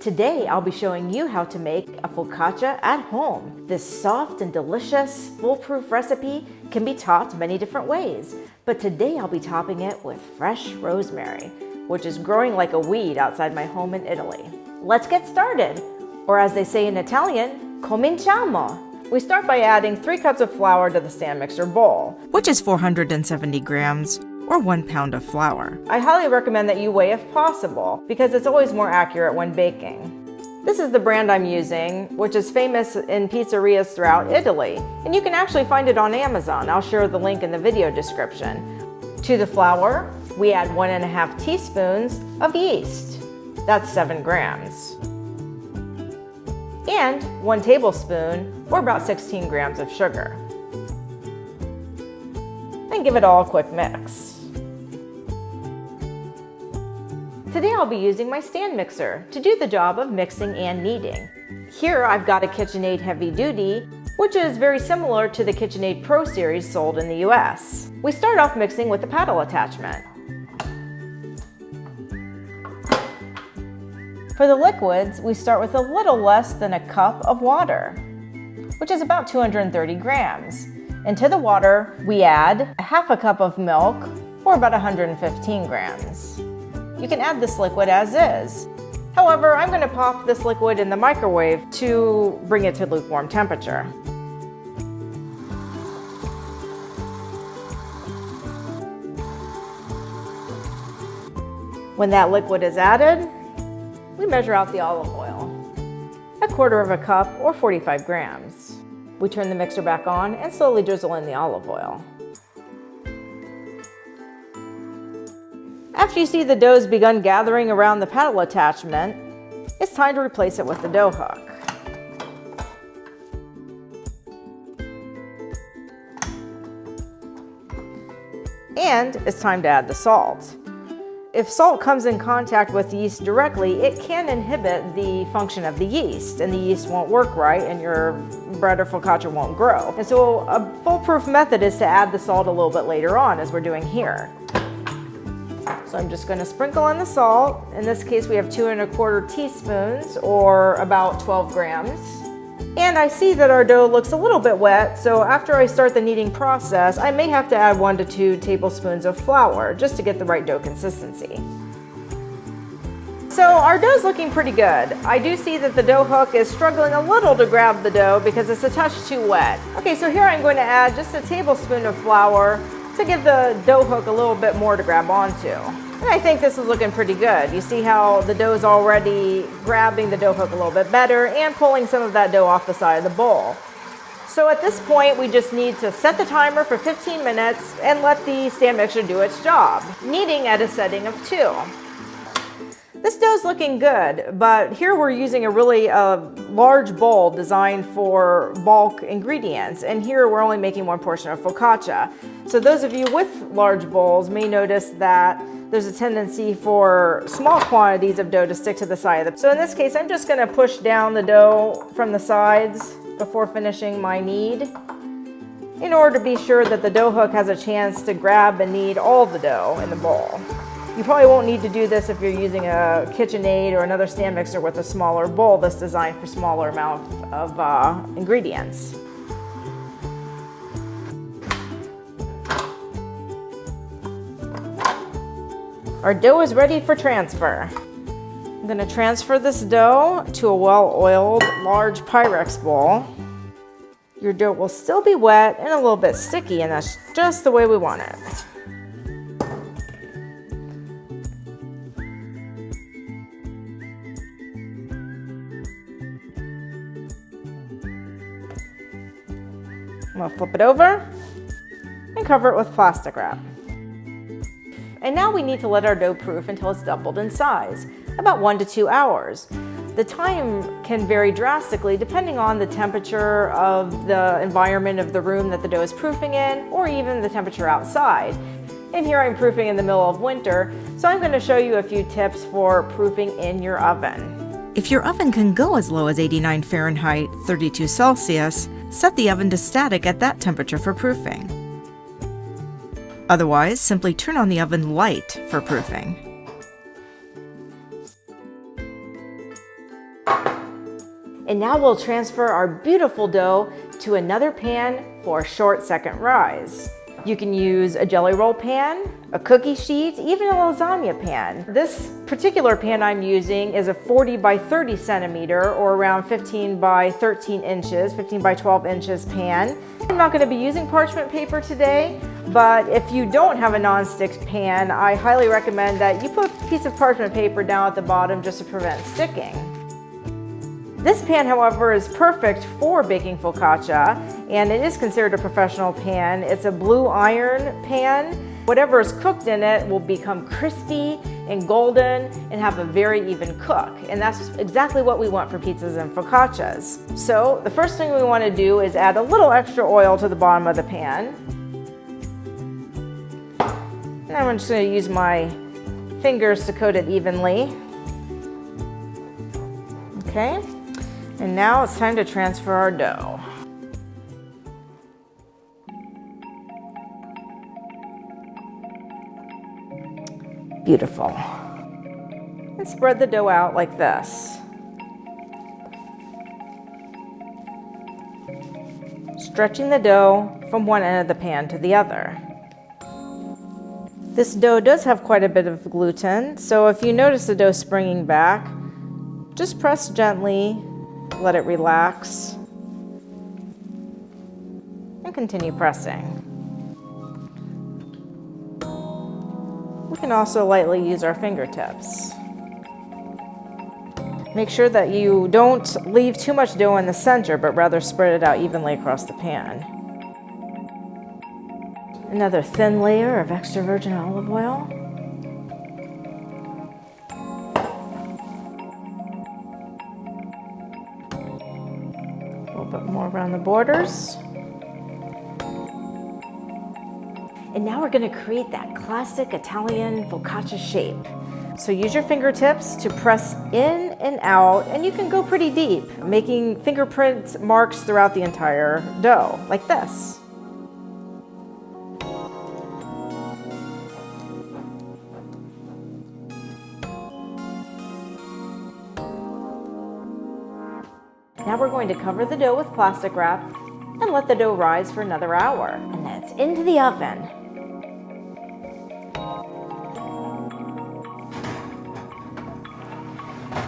Today I'll be showing you how to make a focaccia at home. This soft and delicious, foolproof recipe can be topped many different ways, but today I'll be topping it with fresh rosemary, which is growing like a weed outside my home in Italy. Let's get started, or as they say in Italian, cominciamo. We start by adding 3 cups of flour to the stand mixer bowl, which is 470 grams or 1 pound of flour. I highly recommend that you weigh if possible, because it's always more accurate when baking. This is the brand I'm using, which is famous in pizzerias throughout Italy, and you can actually find it on Amazon. I'll share the link in the video description. To the flour, we add 1.5 teaspoons of yeast. That's 7 grams. And 1 tablespoon, or about 16 grams of sugar. And give it all a quick mix. Today I'll be using my stand mixer to do the job of mixing and kneading. Here I've got a KitchenAid Heavy Duty, which is very similar to the KitchenAid Pro series sold in the US. We start off mixing with the paddle attachment. For the liquids, we start with a little less than a cup of water, which is about 230 grams. And to the water, we add 1/2 cup of milk, or about 115 grams. You can add this liquid as is. However, I'm going to pop this liquid in the microwave to bring it to lukewarm temperature. When that liquid is added, we measure out the olive oil, 1/4 cup or 45 grams. We turn the mixer back on and slowly drizzle in the olive oil. After you see the dough's begun gathering around the paddle attachment, it's time to replace it with the dough hook. And it's time to add the salt. If salt comes in contact with yeast directly, it can inhibit the function of the yeast, and the yeast won't work right and your bread or focaccia won't grow. And so a foolproof method is to add the salt a little bit later on, as we're doing here. So I'm just going to sprinkle in the salt. In this case we have 2¼ teaspoons, or about 12 grams. And I see that our dough looks a little bit wet, so after I start the kneading process, I may have to add 1 to 2 tablespoons of flour just to get the right dough consistency. So our dough's looking pretty good. I do see that the dough hook is struggling a little to grab the dough because it's a touch too wet. Okay, so here I'm going to add just 1 tablespoon of flour to give the dough hook a little bit more to grab onto. And I think this is looking pretty good. You see how the dough is already grabbing the dough hook a little bit better and pulling some of that dough off the side of the bowl. So at this point, we just need to set the timer for 15 minutes and let the stand mixer do its job, kneading at a setting of 2. This dough's looking good, but here we're using a really large bowl designed for bulk ingredients, and here we're only making 1 portion of focaccia. So those of you with large bowls may notice that there's a tendency for small quantities of dough to stick to the side of the. So in this case, I'm just going to push down the dough from the sides before finishing my knead, in order to be sure that the dough hook has a chance to grab and knead all the dough in the bowl. You probably won't need to do this if you're using a KitchenAid or another stand mixer with a smaller bowl that's designed for smaller amount of ingredients. Our dough is ready for transfer. I'm going to transfer this dough to a well-oiled large Pyrex bowl. Your dough will still be wet and a little bit sticky, and that's just the way we want it. I'm going to flip it over and cover it with plastic wrap. And now we need to let our dough proof until it's doubled in size, about 1 to 2 hours. The time can vary drastically depending on the temperature of the environment of the room that the dough is proofing in, or even the temperature outside. And here I'm proofing in the middle of winter, so I'm going to show you a few tips for proofing in your oven. If your oven can go as low as 89 Fahrenheit, 32 Celsius, set the oven to static at that temperature for proofing. Otherwise, simply turn on the oven light for proofing. And now we'll transfer our beautiful dough to another pan for a short second rise. You can use a jelly roll pan, a cookie sheet, even a lasagna pan. This particular pan I'm using is a 40 by 30 centimeter or around 15 by 13 inches, 15 by 12 inches pan. I'm not going to be using parchment paper today, but if you don't have a non-stick pan, I highly recommend that you put a piece of parchment paper down at the bottom just to prevent sticking. This pan, however, is perfect for baking focaccia, and it is considered a professional pan. It's a blue iron pan. Whatever is cooked in it will become crispy and golden and have a very even cook. And that's exactly what we want for pizzas and focaccias. So the first thing we want to do is add a little extra oil to the bottom of the pan. And I'm just going to use my fingers to coat it evenly. Okay. And now it's time to transfer our dough. Beautiful. And spread the dough out like this. Stretching the dough from one end of the pan to the other. This dough does have quite a bit of gluten, so if you notice the dough springing back, just press gently. Let it relax and continue pressing. We can also lightly use our fingertips. Make sure that you don't leave too much dough in the center, but rather spread it out evenly across the pan. Another thin layer of extra virgin olive oil. Bit more around the borders. And now we're going to create that classic Italian focaccia shape. So use your fingertips to press in and out, and you can go pretty deep, making fingerprint marks throughout the entire dough, like this. Now we're going to cover the dough with plastic wrap and let the dough rise for another hour. And then it's into the oven.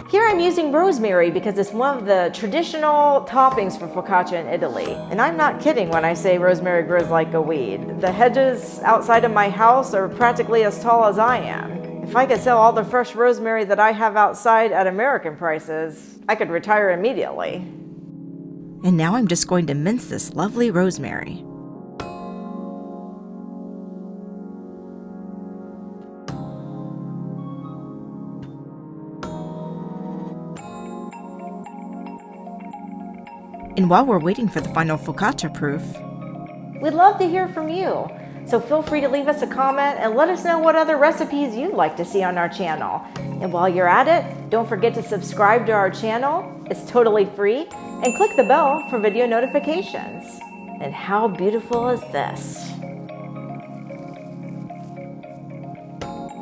Here I'm using rosemary because it's one of the traditional toppings for focaccia in Italy. And I'm not kidding when I say rosemary grows like a weed. The hedges outside of my house are practically as tall as I am. If I could sell all the fresh rosemary that I have outside at American prices, I could retire immediately. And now I'm just going to mince this lovely rosemary. And while we're waiting for the final focaccia proof, we'd love to hear from you. So feel free to leave us a comment and let us know what other recipes you'd like to see on our channel. And while you're at it, don't forget to subscribe to our channel. It's totally free. And click the bell for video notifications. And how beautiful is this?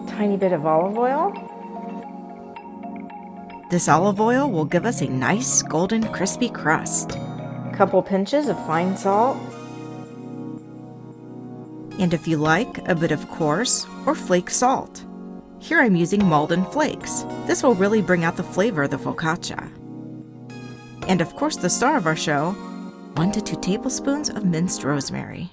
Tiny bit of olive oil. this olive oil will give us a nice golden crispy crust. A couple pinches of fine salt. And if you like, a bit of coarse or flake salt. Here I'm using Malden flakes. This will really bring out the flavor of the focaccia. And of course the star of our show, 1 to 2 tablespoons of minced rosemary.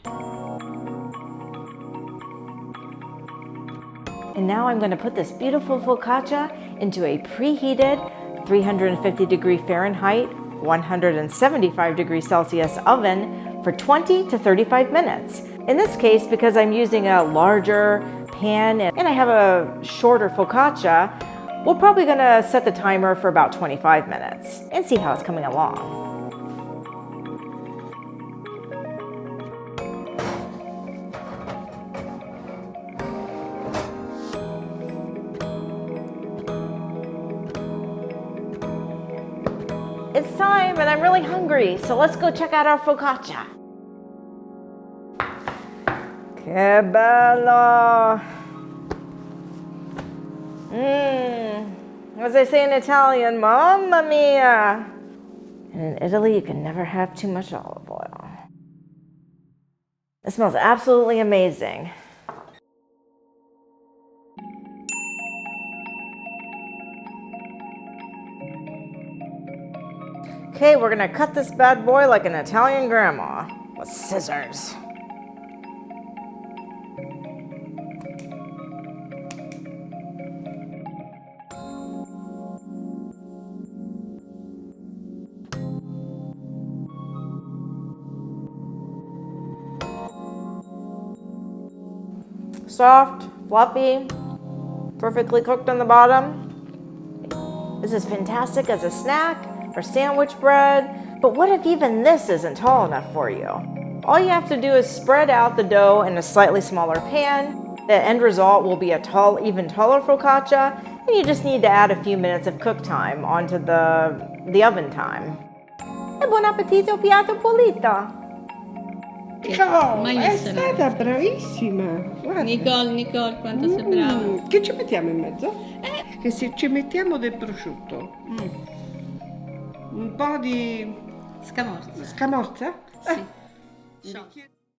And now I'm going to put this beautiful focaccia into a preheated 350 degree Fahrenheit, 175 degrees Celsius oven for 20 to 35 minutes. In this case, because I'm using a larger pan and I have a shorter focaccia, we're probably going to set the timer for about 25 minutes and see how it's coming along. It's time and I'm really hungry, so let's go check out our focaccia. Che bello! As they say in Italian, mamma mia! And in Italy, you can never have too much olive oil. It smells absolutely amazing. Okay, we're gonna cut this bad boy like an Italian grandma with scissors. Soft, fluffy, perfectly cooked on the bottom. This is fantastic as a snack for sandwich bread, but what if even this isn't tall enough for you? All you have to do is spread out the dough in a slightly smaller pan. The end result will be a even taller focaccia, and you just need to add a few minutes of cook time onto the oven time. E buon appetito, piatto pulito! Ciao, Mai è vista stata bravissima. Guarda. Nicole, quanto sei brava. Che ci mettiamo in mezzo? Che se ci mettiamo del prosciutto, un po' di Scamorza. scamorza? Sì. Un bicchiere-